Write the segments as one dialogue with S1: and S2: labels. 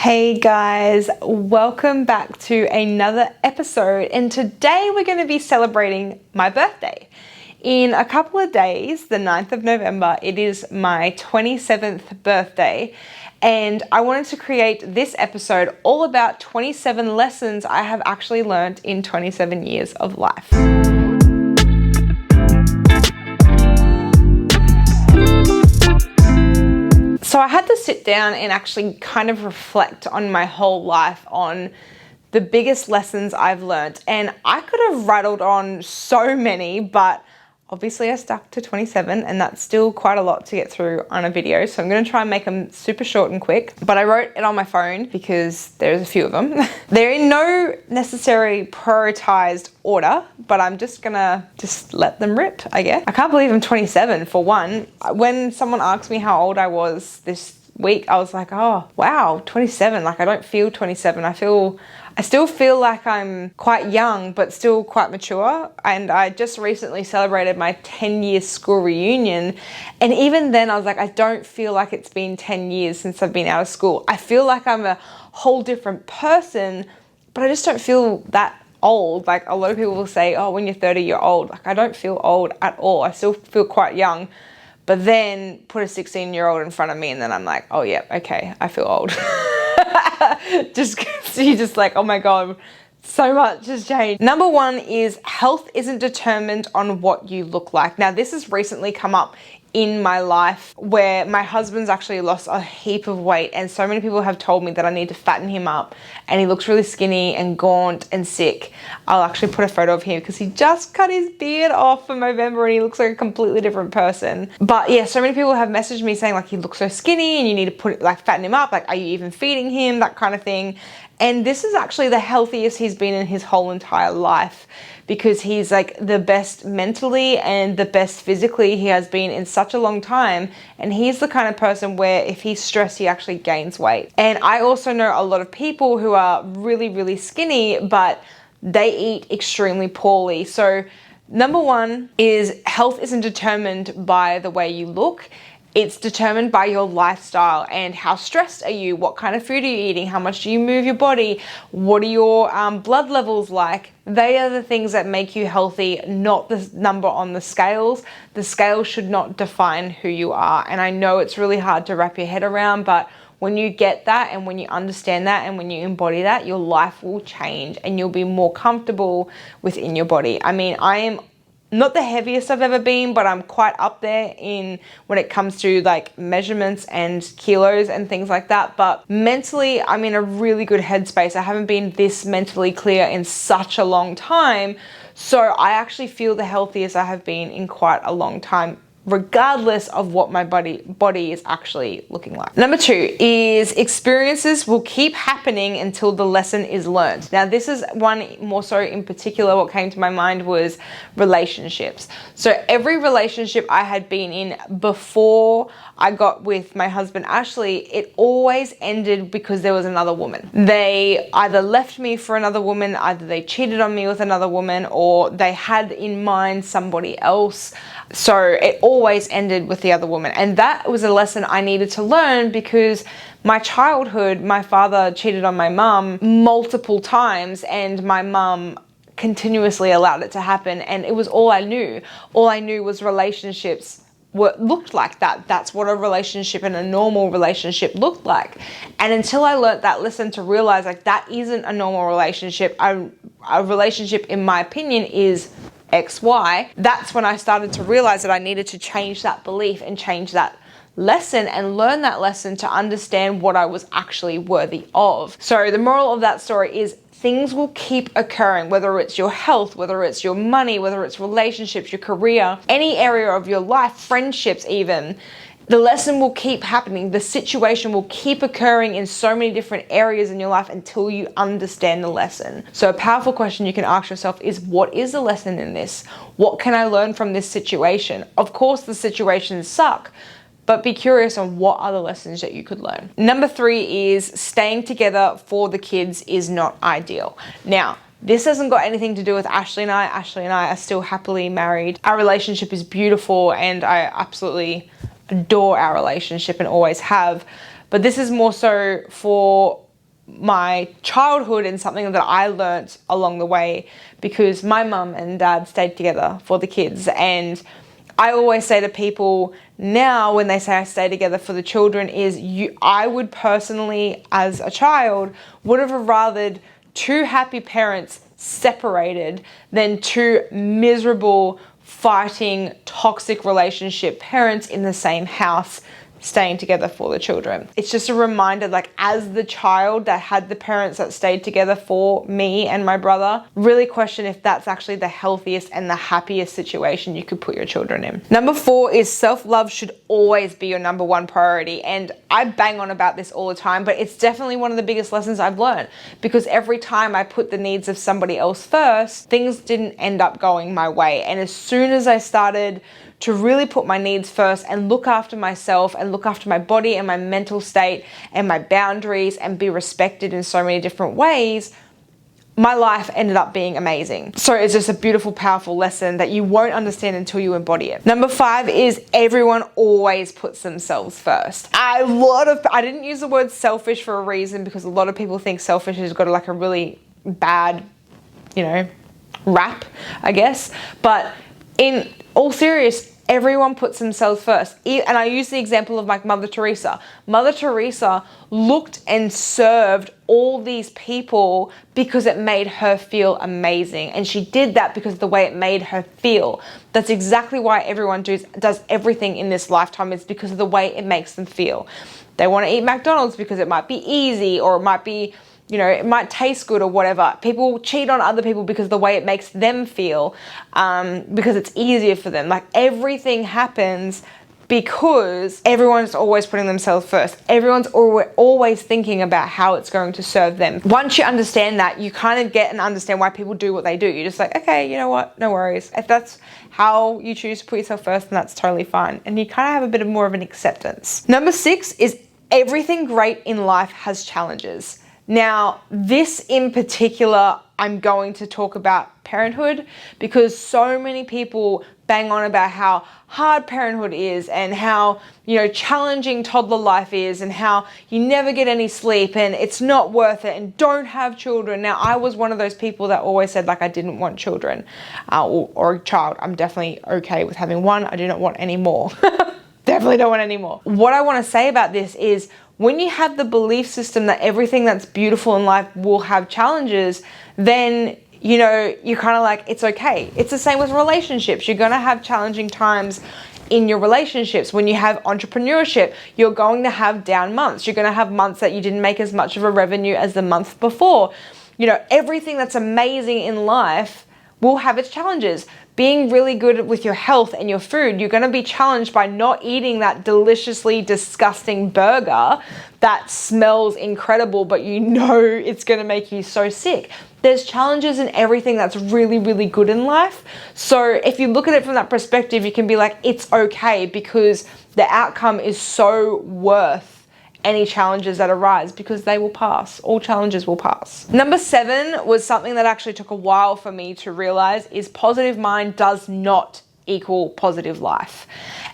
S1: Hey guys, welcome back to another episode, and today we're going to be celebrating my birthday. In a couple of days, the 9th of November, it is my 27th birthday, and I wanted to create this episode all about 27 lessons I have actually learned in 27 years of life. So I had to sit down and actually kind of reflect on my whole life, on the biggest lessons I've learned. And I could have rattled on so many, but obviously I stuck to 27, and that's still quite a lot to get through on a video. So I'm going to try and make them super short and quick, but I wrote it on my phone because there's a few of them. They're in no necessary prioritized order, but I'm just gonna let them rip, I guess. I can't believe I'm 27 for one. When someone asked me how old I was this week, I was like, oh wow, 27. Like, I don't feel 27. I still feel like I'm quite young, but still quite mature. And I just recently celebrated my 10-year school reunion. And even then I was like, I don't feel like it's been 10 years since I've been out of school. I feel like I'm a whole different person, but I just don't feel that old. Like, a lot of people will say, oh, when you're 30, you're old. Like, I don't feel old at all. I still feel quite young. But then put a 16-year-old in front of me and then I'm like, oh yeah, okay, I feel old. Just because you're just like, oh my God, so much has changed. Number one is health isn't determined on what you look like. Now, this has recently come up in my life where my husband's actually lost a heap of weight, and so many people have told me that I need to fatten him up, and he looks really skinny and gaunt and sick. I'll actually put a photo of him because he just cut his beard off for November and he looks like a completely different person. But yeah, so many people have messaged me saying like, he looks so skinny and you need to fatten him up. Like, are you even feeding him? That kind of thing. And this is actually the healthiest he's been in his whole entire life, because he's like the best mentally and the best physically he has been in such a long time. And he's the kind of person where if he's stressed, he actually gains weight. And I also know a lot of people who are really, really skinny, but they eat extremely poorly. So number one is health isn't determined by the way you look. It's determined by your lifestyle and how stressed are you, what kind of food are you eating, how much do you move your body, what are your blood levels like. They are the things that make you healthy, not the number on the scales. The scale should not define who you are. And I know it's really hard to wrap your head around, but when you get that and when you understand that and when you embody that, your life will change and you'll be more comfortable within your body. I mean, I am not the heaviest I've ever been, but I'm quite up there in when it comes to like measurements and kilos and things like that. But mentally, I'm in a really good headspace. I haven't been this mentally clear in such a long time. So I actually feel the healthiest I have been in quite a long time, regardless of what my body is actually looking like. Number two is experiences will keep happening until the lesson is learned. Now, this is one more so in particular. What came to my mind was relationships. So every relationship I had been in before I got with my husband, Ashley, it always ended because there was another woman. They either left me for another woman, either they cheated on me with another woman, or they had in mind somebody else. So it always ended with the other woman. And that was a lesson I needed to learn, because my childhood, my father cheated on my mum multiple times and my mum continuously allowed it to happen. And it was all I knew. All I knew was relationships looked like that. That's what a relationship and a normal relationship looked like. And until I learned that lesson to realize like that isn't a normal relationship, a relationship in my opinion is XY, that's when I started to realize that I needed to change that belief and change that lesson and learn that lesson to understand what I was actually worthy of. So the moral of that story is things will keep occurring, whether it's your health, whether it's your money, whether it's relationships, your career, any area of your life, friendships even. The lesson will keep happening. The situation will keep occurring in so many different areas in your life until you understand the lesson. So a powerful question you can ask yourself is, what is the lesson in this? What can I learn from this situation? Of course, the situations suck, but be curious on what other lessons that you could learn. Number three is staying together for the kids is not ideal. Now, this hasn't got anything to do with Ashley and I. Ashley and I are still happily married. Our relationship is beautiful and I absolutely adore our relationship and always have. But this is more so for my childhood and something that I learnt along the way, because my mum and dad stayed together for the kids. And I always say to people now when they say I stay together for the children is I would personally, as a child, would have rathered two happy parents separated than two miserable, fighting, toxic relationship parents in the same house staying together for the children. It's just a reminder, like, as the child that had the parents that stayed together for me and my brother, really question if that's actually the healthiest and the happiest situation you could put your children in. Number 4 is self-love should always be your number 1 priority. And I bang on about this all the time, but it's definitely one of the biggest lessons I've learned, because every time I put the needs of somebody else first, things didn't end up going my way. And as soon as I started to really put my needs first and look after myself and look after my body and my mental state and my boundaries and be respected in so many different ways, my life ended up being amazing. So it's just a beautiful, powerful lesson that you won't understand until you embody it. Number 5 is everyone always puts themselves first. I didn't use the word selfish for a reason, because a lot of people think selfish has got like a really bad, rap, I guess. But in all seriousness, everyone puts themselves first. And I use the example of like Mother Teresa. Mother Teresa looked and served all these people because it made her feel amazing. And she did that because of the way it made her feel. That's exactly why everyone does everything in this lifetime, is because of the way it makes them feel. They want to eat McDonald's because it might be easy, or it might be, it might taste good or whatever. People cheat on other people because of the way it makes them feel, because it's easier for them. Like, everything happens because everyone's always putting themselves first. Everyone's always thinking about how it's going to serve them. Once you understand that, you kind of get and understand why people do what they do. You're just like, okay, you know what? No worries. If that's how you choose to put yourself first, then that's totally fine. And you kind of have a bit more of an acceptance. Number 6 is everything great in life has challenges. Now, this in particular, I'm going to talk about parenthood, because so many people bang on about how hard parenthood is and how, challenging toddler life is, and how you never get any sleep and it's not worth it, and don't have children. Now, I was one of those people that always said like I didn't want children or a child. I'm definitely okay with having one. I do not want any more. Definitely don't want any more. What I want to say about this is, when you have the belief system that everything that's beautiful in life will have challenges, then, you're kind of like, it's okay. It's the same with relationships. You're going to have challenging times in your relationships. When you have entrepreneurship, you're going to have down months. You're going to have months that you didn't make as much of a revenue as the month before. Everything that's amazing in life will have its challenges. Being really good with your health and your food, you're going to be challenged by not eating that deliciously disgusting burger that smells incredible, but it's going to make you so sick. There's challenges in everything that's really, really good in life. So if you look at it from that perspective, you can be like, it's okay, because the outcome is so worth any challenges that arise, because they will pass. All challenges will pass. Number 7 was something that actually took a while for me to realize, is positive mind does not equal positive life.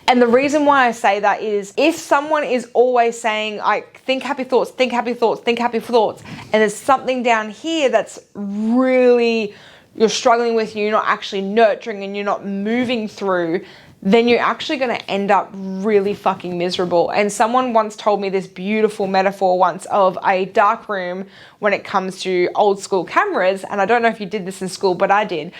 S1: And the reason why I say that is, if someone is always saying, like, think happy thoughts, think happy thoughts, think happy thoughts, and there's something down here that's really you're struggling with, you're not actually nurturing and you're not moving through, then you're actually going to end up really fucking miserable. And someone once told me this beautiful metaphor once of a dark room when it comes to old school cameras. And I don't know if you did this in school, but I did.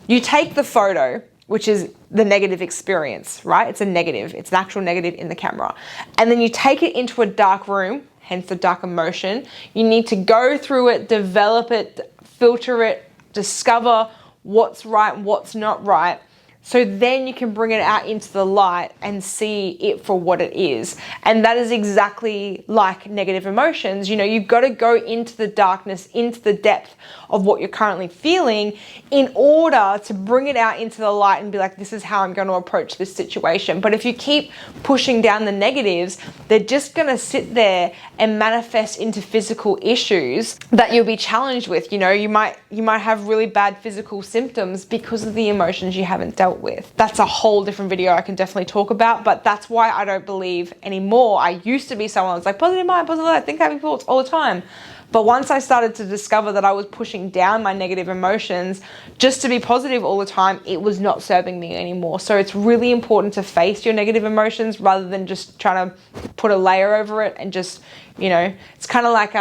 S1: You take the photo, which is the negative experience, right? It's a negative. It's an actual negative in the camera. And then you take it into a dark room, hence the dark emotion. You need to go through it, develop it, filter it, discover what's right and what's not right. So then you can bring it out into the light and see it for what it is. And that is exactly like negative emotions. You've got to go into the darkness, into the depth of what you're currently feeling, in order to bring it out into the light and be like, this is how I'm going to approach this situation. But if you keep pushing down the negatives, they're just going to sit there and manifest into physical issues that you'll be challenged with. You might have really bad physical symptoms because of the emotions you haven't dealt with. That's a whole different video I can definitely talk about, but that's why I don't believe anymore. I used to be someone that's like, positive mind, positive life, think happy thoughts all the time. But once I started to discover that I was pushing down my negative emotions just to be positive all the time, it was not serving me anymore. So it's really important to face your negative emotions rather than just trying to put a layer over it and just, it's kind of like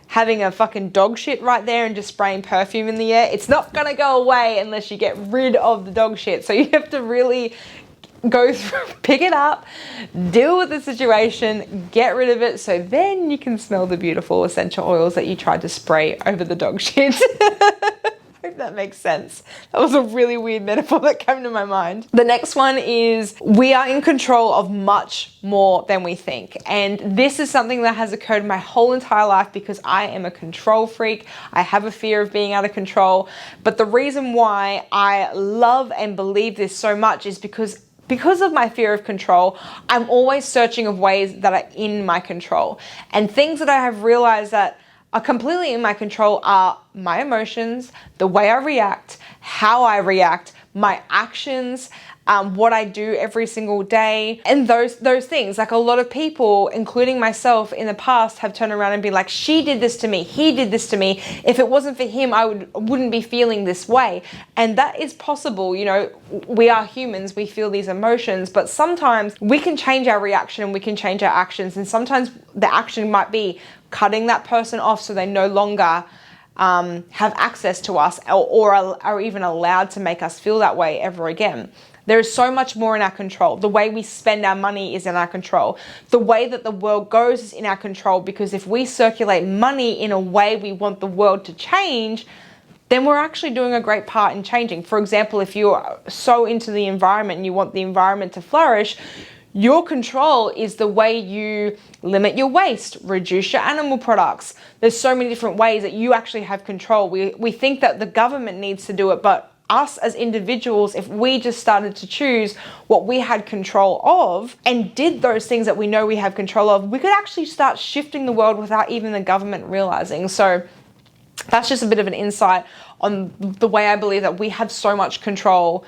S1: having a fucking dog shit right there and just spraying perfume in the air. It's not gonna go away unless you get rid of the dog shit. So you have to really go through, pick it up, deal with the situation, get rid of it, so then you can smell the beautiful essential oils that you tried to spray over the dog shit. I hope that makes sense. That was a really weird metaphor that came to my mind. The next one is we are in control of much more than we think. And this is something that has occurred my whole entire life because I am a control freak. I have a fear of being out of control. But the reason why I love and believe this so much is because of my fear of control, I'm always searching of ways that are in my control. And things that I have realized that are completely in my control are my emotions, the way I react, how I react, my actions, what I do every single day, and those things. Like a lot of people, including myself in the past, have turned around and been like, she did this to me, he did this to me. If it wasn't for him, I wouldn't be feeling this way. And that is possible. We are humans, we feel these emotions, but sometimes we can change our reaction and we can change our actions. And sometimes the action might be cutting that person off so they no longer have access to us or are even allowed to make us feel that way ever again. There is so much more in our control. The way we spend our money is in our control. The way that the world goes is in our control, because if we circulate money in a way we want the world to change, then we're actually doing a great part in changing. For example, if you're so into the environment and you want the environment to flourish, your control is the way you limit your waste, reduce your animal products. There's so many different ways that you actually have control. We think that the government needs to do it, but us as individuals, if we just started to choose what we had control of and did those things that we know we have control of, we could actually start shifting the world without even the government realizing. So that's just a bit of an insight on the way I believe that we have so much control,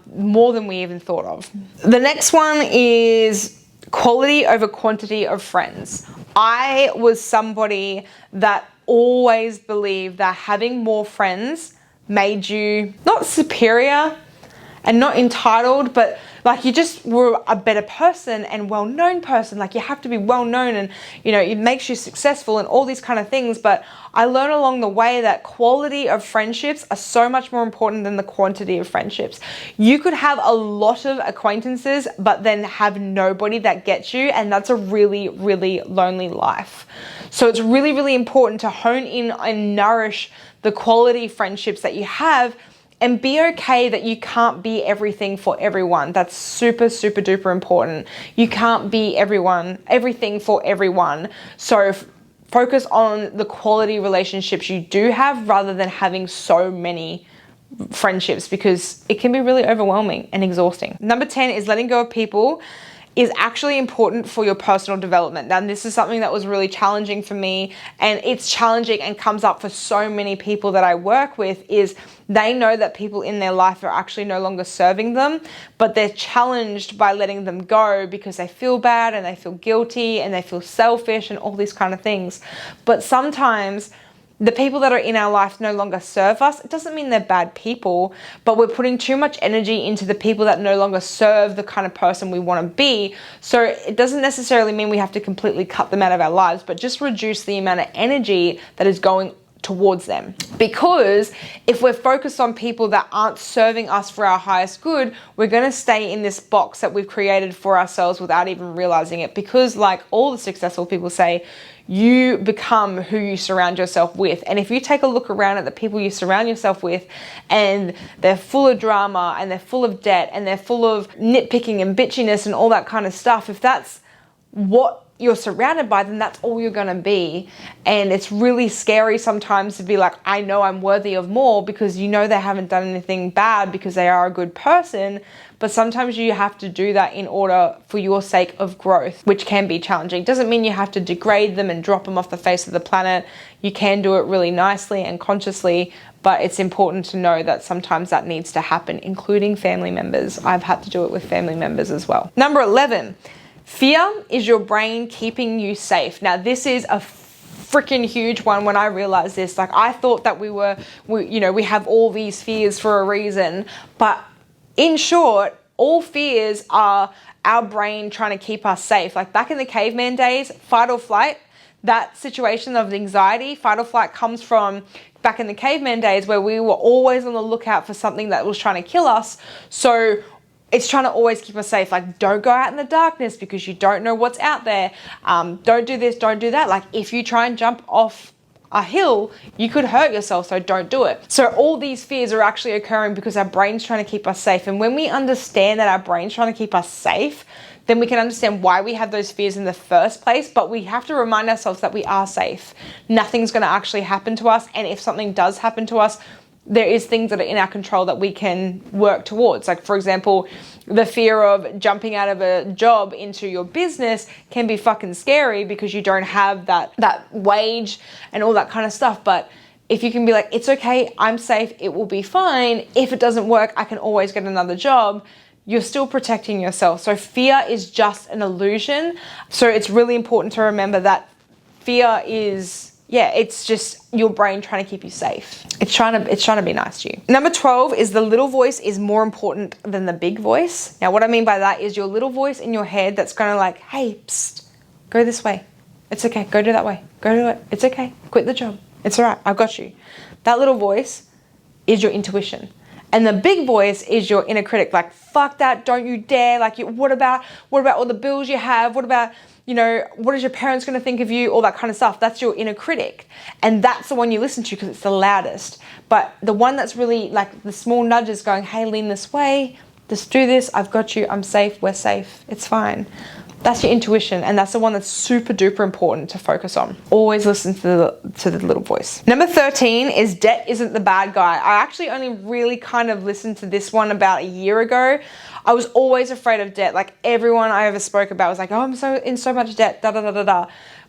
S1: more than we even thought of. The next one is quality over quantity of friends. I was somebody that always believed that having more friends made you not superior and not entitled, but like you just were a better person and well-known person. Like you have to be well-known and it makes you successful and all these kind of things. But I learned along the way that quality of friendships are so much more important than the quantity of friendships. You could have a lot of acquaintances, but then have nobody that gets you, and that's a really, really lonely life. So it's really, really important to hone in and nourish the quality friendships that you have, and be okay that you can't be everything for everyone. That's super, super duper important. You can't be everything for everyone. So focus on the quality relationships you do have rather than having so many friendships, because it can be really overwhelming and exhausting. Number 10 is letting go of people is actually important for your personal development. Now, this is something that was really challenging for me, and it's challenging and comes up for so many people that I work with, is they know that people in their life are actually no longer serving them, but they're challenged by letting them go because they feel bad and they feel guilty and they feel selfish and all these kind of things. But sometimes the people that are in our life no longer serve us. It doesn't mean they're bad people, but we're putting too much energy into the people that no longer serve the kind of person we want to be. So it doesn't necessarily mean we have to completely cut them out of our lives, but just reduce the amount of energy that is going towards them. Because if we're focused on people that aren't serving us for our highest good, we're going to stay in this box that we've created for ourselves without even realizing it. Because like all the successful people say, you become who you surround yourself with. And if you take a look around at the people you surround yourself with, and they're full of drama and they're full of debt and they're full of nitpicking and bitchiness and all that kind of stuff, if that's what you're surrounded by, then that's all you're going to be. And it's really scary sometimes to be like, I know I'm worthy of more, because you know they haven't done anything bad because they are a good person. But sometimes you have to do that in order for your sake of growth, which can be challenging. Doesn't mean you have to degrade them and drop them off the face of the planet. You can do it really nicely and consciously, but it's important to know that sometimes that needs to happen, including family members. I've had to do it with family members as well. Number 11. Fear is your brain keeping you safe. Now, this is a freaking huge one when I realized this. Like, I thought that we have all these fears for a reason, but in short, all fears are our brain trying to keep us safe. Like back in the caveman days, fight or flight, that situation of anxiety, fight or flight comes from back in the caveman days where we were always on the lookout for something that was trying to kill us. So it's trying to always keep us safe. Like, don't go out in the darkness because you don't know what's out there. Don't do this, don't do that. Like, if you try and jump off a hill, you could hurt yourself, so don't do it. So all these fears are actually occurring because our brain's trying to keep us safe. And when we understand that our brain's trying to keep us safe, then we can understand why we have those fears in the first place. But we have to remind ourselves that we are safe. Nothing's going to actually happen to us. And if something does happen to us, there is things that are in our control that we can work towards. Like, for example, the fear of jumping out of a job into your business can be fucking scary because you don't have that wage and all that kind of stuff. But if you can be like, it's okay, I'm safe, it will be fine. If it doesn't work, I can always get another job. You're still protecting yourself. So fear is just an illusion. So it's really important to remember that fear is, it's just your brain trying to keep you safe. It's trying to be nice to you. Number 12 is the little voice is more important than the big voice. Now, what I mean by that is your little voice in your head that's going to like, hey, psst, go this way. It's okay. Go do that way. Go do it. It's okay. Quit the job. It's all right. I've got you. That little voice is your intuition. And the big voice is your inner critic. Like, fuck that. Don't you dare. Like, what about all the bills you have? What about, what is your parents going to think of you? All that kind of stuff. That's your inner critic. And that's the one you listen to because it's the loudest. But the one that's really like the small nudges going, hey, lean this way. Just do this. I've got you. I'm safe. We're safe. It's fine. That's your intuition, and that's the one that's super duper important to focus on. Always listen to the little voice. Number 13 is debt isn't the bad guy. I actually only really kind of listened to this one about a year ago. I was always afraid of debt. Like, everyone I ever spoke about was like, oh, I'm in so much debt, da da da da da.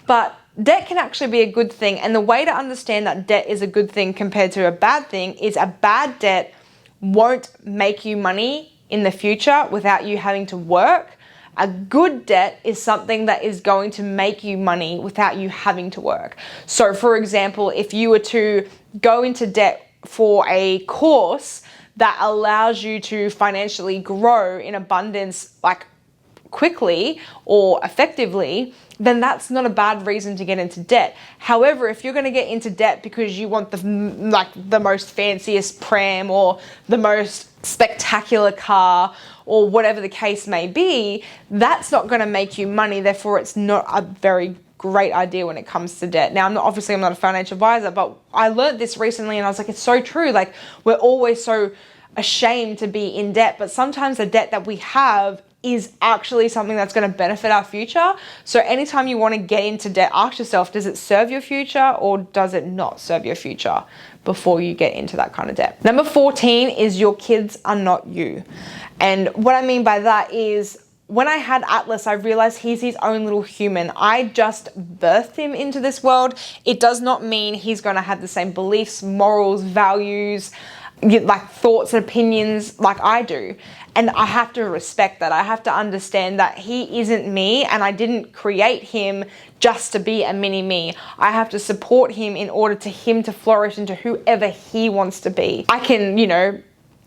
S1: But debt can actually be a good thing, and the way to understand that debt is a good thing compared to a bad thing is a bad debt won't make you money in the future without you having to work. A good debt is something that is going to make you money without you having to work. So for example, if you were to go into debt for a course that allows you to financially grow in abundance, like quickly or effectively, then that's not a bad reason to get into debt. However, if you're going to get into debt because you want the most fanciest pram or the most spectacular car or whatever the case may be, that's not going to make you money. Therefore, it's not a very great idea when it comes to debt. Now, I'm not a financial advisor, but I learned this recently and I was like, it's so true. Like, we're always so ashamed to be in debt, but sometimes the debt that we have is actually something that's going to benefit our future. So anytime you want to get into debt, ask yourself, does it serve your future or does it not serve your future before you get into that kind of debt? Number 14 is your kids are not you. And what I mean by that is when I had Atlas, I realized he's his own little human. I just birthed him into this world. It does not mean he's going to have the same beliefs, morals, values, like thoughts and opinions like I do. And I have to respect that. I have to understand that he isn't me and I didn't create him just to be a mini me. I have to support him in order to him to flourish into whoever he wants to be. I can,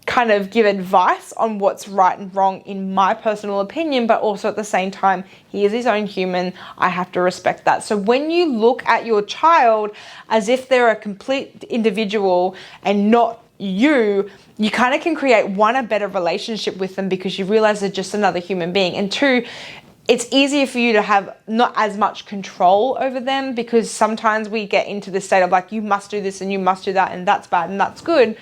S1: kind of give advice on what's right and wrong in my personal opinion, but also at the same time, he is his own human. I have to respect that. So when you look at your child as if they're a complete individual and not you kind of can create a better relationship with them because you realize they're just another human being. And two, it's easier for you to have not as much control over them because sometimes we get into this state of like, you must do this and you must do that and that's bad and that's good.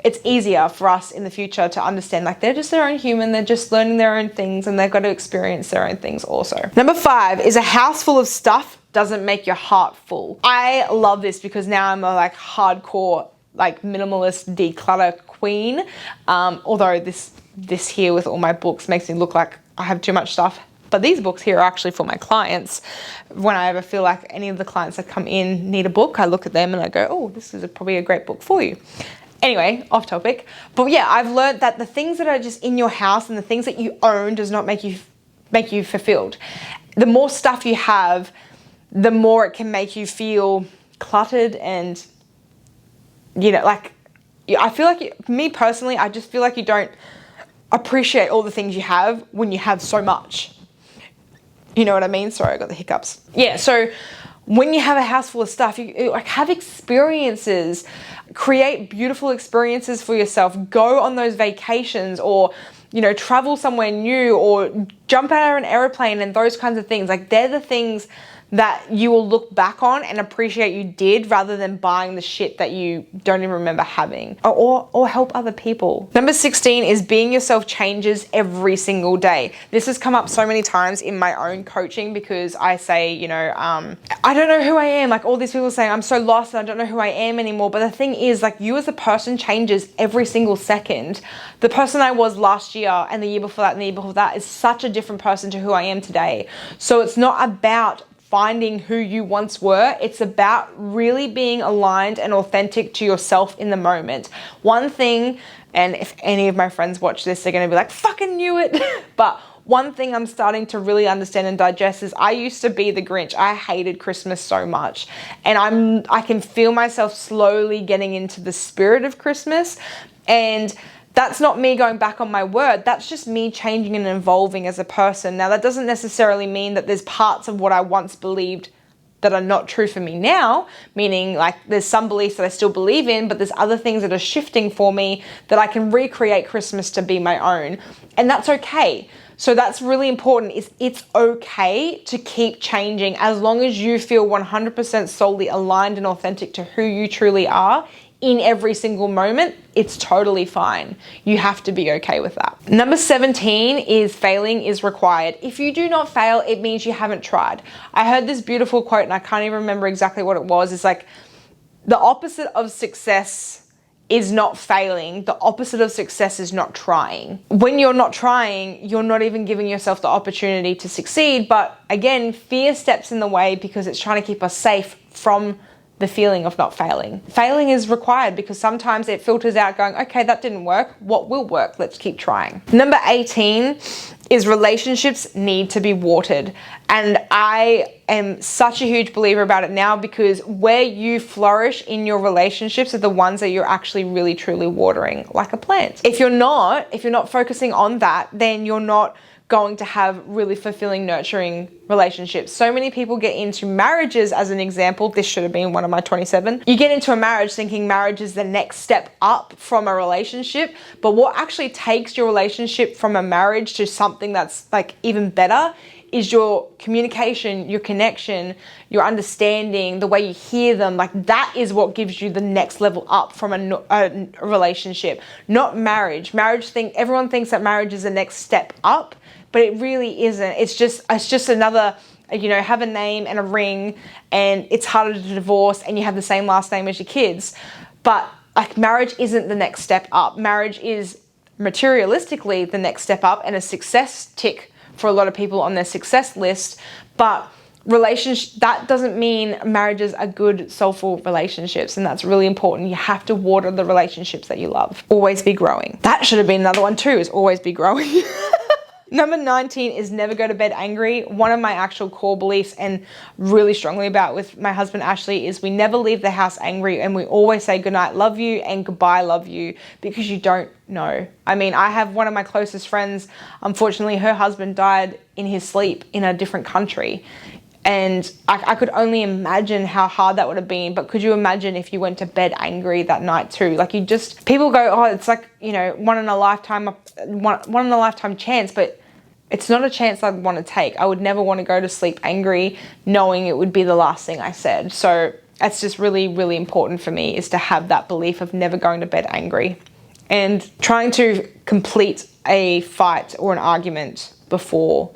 S1: It's easier for us in the future to understand like they're just their own human, they're just learning their own things and they've got to experience their own things also. Number 5 is a house full of stuff doesn't make your heart full. I love this because now I'm a hardcore minimalist declutter queen. Although this here with all my books makes me look like I have too much stuff. But these books here are actually for my clients. When I ever feel like any of the clients that come in need a book, I look at them and I go, oh, this is probably a great book for you. Anyway, off topic. But yeah, I've learned that the things that are just in your house and the things that you own does not make you fulfilled. The more stuff you have, the more it can make you feel cluttered and, you know, like, I feel like, me personally, I just feel like you don't appreciate all the things you have when you have so much. You know what I mean? Sorry, I got the hiccups. Yeah, so when you have a house full of stuff, you like have experiences, create beautiful experiences for yourself, go on those vacations, or, you know, travel somewhere new, or jump out of an airplane, and those kinds of things. Like, they're the things that you will look back on and appreciate you did, rather than buying the shit that you don't even remember having, or help other people. Number 16 is being yourself changes every single day. This has come up so many times in my own coaching, because I say, you know, I don't know who I am. Like, all these people saying I'm so lost and I don't know who I am anymore. But the thing is, like, you as a person changes every single second. The person I was last year and the year before that and the year before that is such a different person to who I am today. So it's not about finding who you once were. It's about really being aligned and authentic to yourself in the moment. One thing, and if any of my friends watch this, they're gonna be like, fucking knew it. But one thing I'm starting to really understand and digest is I used to be the Grinch. I hated Christmas so much. And I can feel myself slowly getting into the spirit of Christmas. And that's not me going back on my word. That's just me changing and evolving as a person. Now, that doesn't necessarily mean that there's parts of what I once believed that are not true for me now, meaning like there's some beliefs that I still believe in, but there's other things that are shifting for me that I can recreate Christmas to be my own. And that's okay. So that's really important, is it's okay to keep changing as long as you feel 100% solely aligned and authentic to who you truly are. In every single moment, it's totally fine. You have to be okay with that. Number 17 is failing is required. If you do not fail, it means you haven't tried. I heard this beautiful quote and I can't even remember exactly what it was. It's like, the opposite of success is not failing. The opposite of success is not trying. When you're not trying, you're not even giving yourself the opportunity to succeed. But again, fear steps in the way because it's trying to keep us safe from the feeling of not failing. Failing is required because sometimes it filters out going, okay, that didn't work. What will work? Let's keep trying. Number 18 is relationships need to be watered. And I am such a huge believer about it now, because where you flourish in your relationships are the ones that you're actually really truly watering, like a plant. If you're not focusing on that, then you're not going to have really fulfilling, nurturing relationships. So many people get into marriages, as an example. This should have been one of my 27. You get into a marriage thinking marriage is the next step up from a relationship, but what actually takes your relationship from a marriage to something that's like even better is your communication, your connection, your understanding, the way you hear them. Like, that is what gives you the next level up from a relationship, not marriage. Everyone thinks that marriage is the next step up, but it really isn't. It's just another, you know, have a name and a ring, and it's harder to divorce, and you have the same last name as your kids. But like, marriage isn't the next step up. Marriage is materialistically the next step up and a success tick for a lot of people on their success list. But that doesn't mean marriages are good, soulful relationships, and that's really important. You have to water the relationships that you love. Always be growing. That should have been another one too, is always be growing. Number 19 is never go to bed angry. One of my actual core beliefs, and really strongly about with my husband Ashley, is we never leave the house angry, and we always say goodnight, love you, and goodbye, love you, because you don't know. I mean, I have one of my closest friends, unfortunately her husband died in his sleep in a different country. And I could only imagine how hard that would have been. But could you imagine if you went to bed angry that night too? Like, people go, oh, it's like, you know, one in a lifetime chance, but it's not a chance I'd want to take. I would never want to go to sleep angry knowing it would be the last thing I said. So it's just really, really important for me, is to have that belief of never going to bed angry and trying to complete a fight or an argument before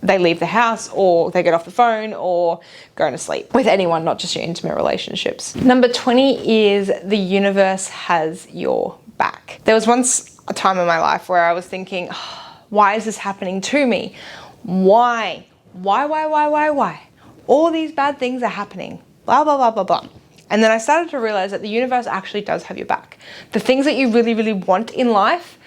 S1: they leave the house, or they get off the phone, or go to sleep with anyone, not just your intimate relationships. Number 20 is the universe has your back. There was once a time in my life where I was thinking, oh, why is this happening to me? Why? All these bad things are happening. Blah, blah, blah, blah, blah. And then I started to realize that the universe actually does have your back. The things that you really, really want in life,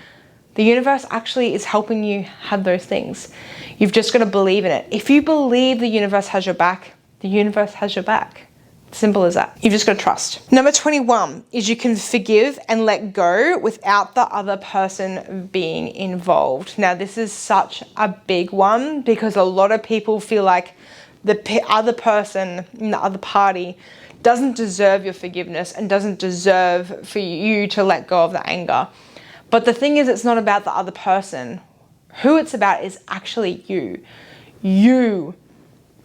S1: the universe actually is helping you have those things. You've just got to believe in it. If you believe the universe has your back, the universe has your back. Simple as that. You've just got to trust. Number 21 is you can forgive and let go without the other person being involved. Now, this is such a big one because a lot of people feel like the other person, the other party, doesn't deserve your forgiveness and doesn't deserve for you to let go of the anger. But the thing is, it's not about the other person. Who it's about is actually you. You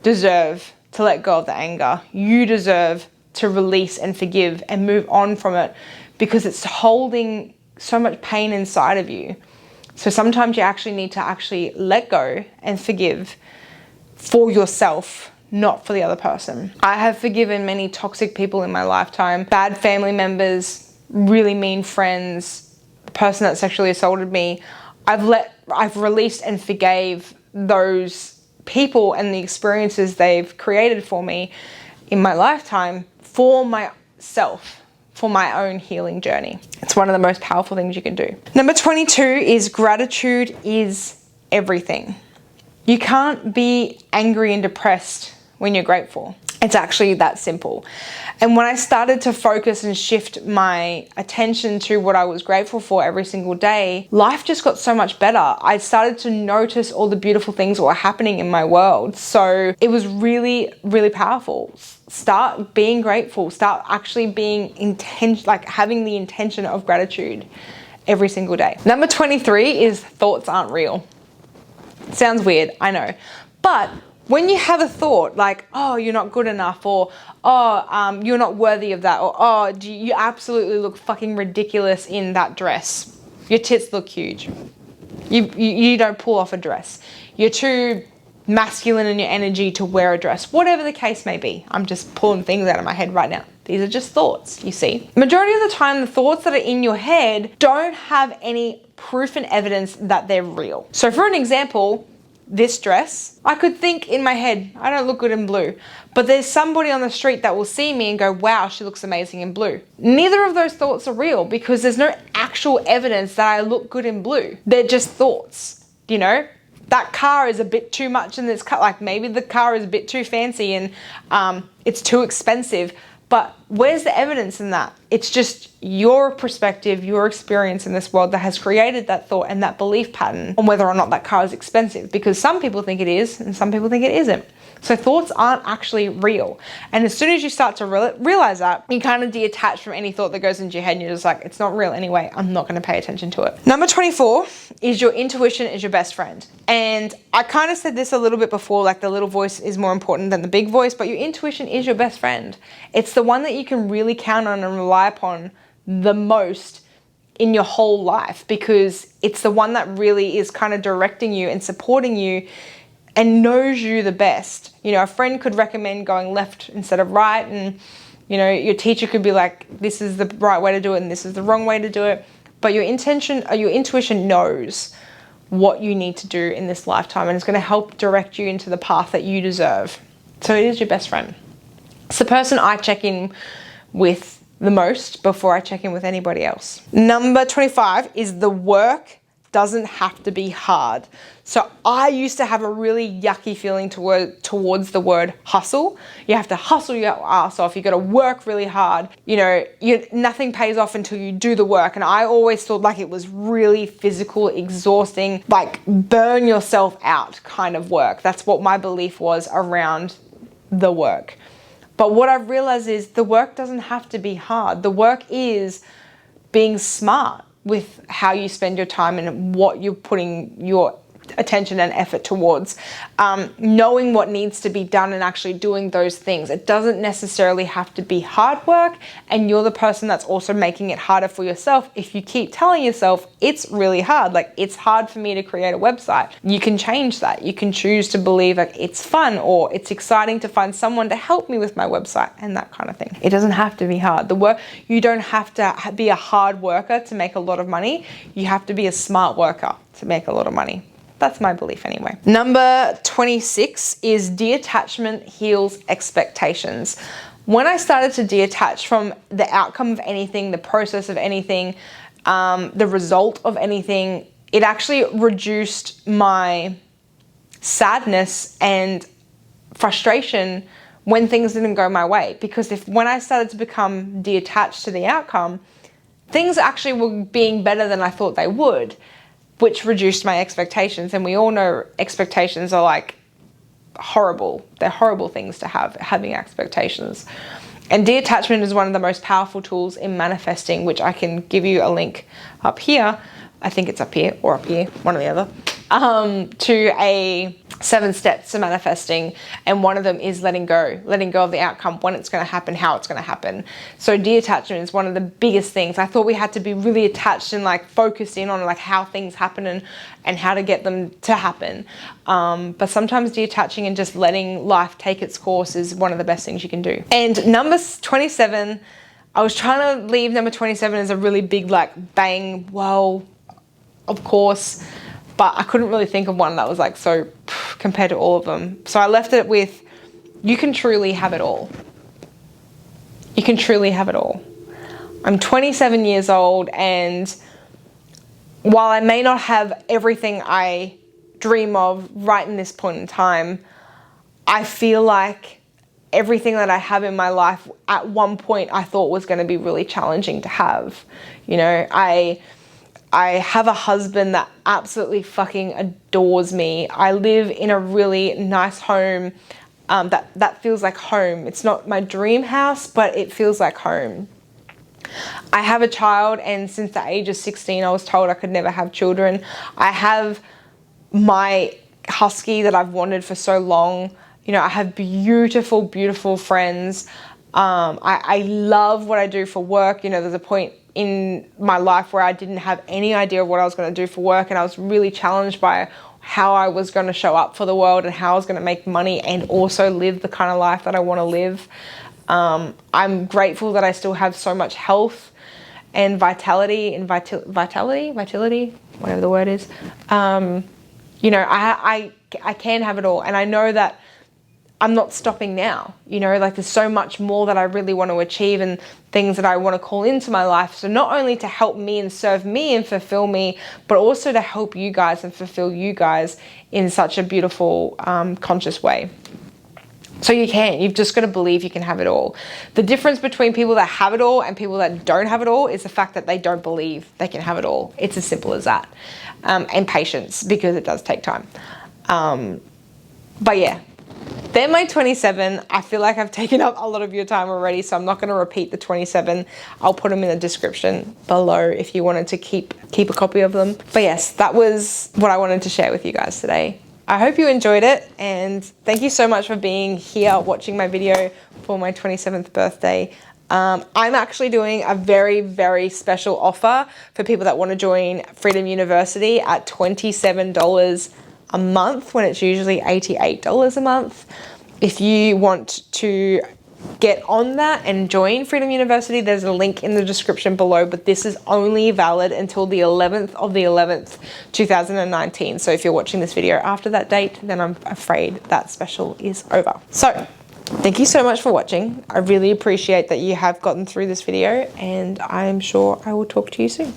S1: deserve to let go of the anger. You deserve to release and forgive and move on from it because it's holding so much pain inside of you. So sometimes you actually need to actually let go and forgive for yourself, not for the other person. I have forgiven many toxic people in my lifetime, bad family members, really mean friends, the person that sexually assaulted me. I've released and forgave those people and the experiences they've created for me in my lifetime for myself, for my own healing journey. It's one of the most powerful things you can do. Number 22 is gratitude is everything. You can't be angry and depressed when you're grateful. It's actually that simple. And when I started to focus and shift my attention to what I was grateful for every single day, life just got so much better. I started to notice all the beautiful things that were happening in my world. So it was really, really powerful. Start being grateful. Start actually being having the intention of gratitude every single day. Number 23 is thoughts aren't real. Sounds weird, I know. But when you have a thought like, oh, you're not good enough, or oh, you're not worthy of that, or oh, you absolutely look fucking ridiculous in that dress. Your tits look huge. You don't pull off a dress. You're too masculine in your energy to wear a dress. Whatever the case may be. I'm just pulling things out of my head right now. These are just thoughts, you see. Majority of the time, the thoughts that are in your head don't have any proof and evidence that they're real. So for an example, this dress, I could think in my head, I don't look good in blue, but there's somebody on the street that will see me and go, wow, she looks amazing in blue. Neither of those thoughts are real because there's no actual evidence that I look good in blue. They're just thoughts, you know? That car is a bit too much in this car, like maybe the car is a bit too fancy and it's too expensive, but where's the evidence in that? It's just your perspective, your experience in this world that has created that thought and that belief pattern on whether or not that car is expensive, because some people think it is and some people think it isn't. So thoughts aren't actually real. And as soon as you start to realize that, you kind of detach from any thought that goes into your head and you're just like, it's not real anyway, I'm not going to pay attention to it. Number 24 is your intuition is your best friend. And I kind of said this a little bit before, like the little voice is more important than the big voice, but your intuition is your best friend. It's the one that you can really count on and rely upon the most in your whole life, because it's the one that really is kind of directing you and supporting you and knows you the best. You know, a friend could recommend going left instead of right, and you know, your teacher could be like, this is the right way to do it and this is the wrong way to do it. But your intuition knows what you need to do in this lifetime, and it's going to help direct you into the path that you deserve. So it is your best friend. It's the person I check in with the most before I check in with anybody else. Number 25 is the work doesn't have to be hard. So I used to have a really yucky feeling towards the word hustle. You have to hustle your ass off. You got to work really hard. You know, nothing pays off until you do the work. And I always thought like it was really physical, exhausting, like burn yourself out kind of work. That's what my belief was around the work. But what I've realized is the work doesn't have to be hard. The work is being smart with how you spend your time and what you're putting your attention and effort towards, knowing what needs to be done and actually doing those things. It doesn't necessarily have to be hard work, and you're the person that's also making it harder for yourself if you keep telling yourself it's really hard. Like, it's hard for me to create a website. You can change that. You can choose to believe like it's fun or it's exciting to find someone to help me with my website and that kind of thing. It doesn't have to be hard. You don't have to be a hard worker to make a lot of money. You have to be a smart worker to make a lot of money. That's my belief anyway. Number 26 is detachment heals expectations. When I started to detach from the outcome of anything, the process of anything, the result of anything, it actually reduced my sadness and frustration when things didn't go my way. Because when I started to become detached to the outcome, things actually were being better than I thought they would, which reduced my expectations. And we all know expectations are like horrible. They're horrible things to have, having expectations. And detachment is one of the most powerful tools in manifesting, which I can give you a link up here. I think it's up here or up here, one or the other, to a 7 steps to manifesting. And one of them is letting go of the outcome, when it's going to happen, how it's going to happen. So detachment is one of the biggest things. I thought we had to be really attached and like focused in on like how things happen and how to get them to happen. But sometimes detaching and just letting life take its course is one of the best things you can do. And number 27, I was trying to leave number 27 as a really big like bang, well, of course, but I couldn't really think of one that was like so compared to all of them. So I left it with, you can truly have it all. You can truly have it all. I'm 27 years old, and while I may not have everything I dream of right in this point in time, I feel like everything that I have in my life at one point I thought was going to be really challenging to have. You know, I have a husband that absolutely fucking adores me. I live in a really nice home that feels like home. It's not my dream house, but it feels like home. I have a child, and since the age of 16, I was told I could never have children. I have my husky that I've wanted for so long. You know, I have beautiful, beautiful friends. I love what I do for work. You know, there's a point in my life where I didn't have any idea of what I was going to do for work, and I was really challenged by how I was going to show up for the world and how I was going to make money and also live the kind of life that I want to live. I'm grateful that I still have so much health and vitality, whatever the word is. You know, I can have it all, and I know that I'm not stopping now. You know, like there's so much more that I really want to achieve and things that I want to call into my life. So not only to help me and serve me and fulfill me, but also to help you guys and fulfill you guys in such a beautiful, conscious way. So you've just got to believe you can have it all. The difference between people that have it all and people that don't have it all is the fact that they don't believe they can have it all. It's as simple as that. And patience, because it does take time. But yeah. They're my 27. I feel like I've taken up a lot of your time already, so I'm not going to repeat the 27. I'll put them in the description below if you wanted to keep a copy of them. But yes, that was what I wanted to share with you guys today. I hope you enjoyed it, and thank you so much for being here watching my video for my 27th birthday. I'm actually doing a very, very special offer for people that want to join Freedom University at $27 a month when it's usually $88 a month. If you want to get on that and join Freedom University, there's a link in the description below, but this is only valid until the 11th of the 11th, 2019. So if you're watching this video after that date, then I'm afraid that special is over. So thank you so much for watching. I really appreciate that you have gotten through this video, and I'm sure I will talk to you soon.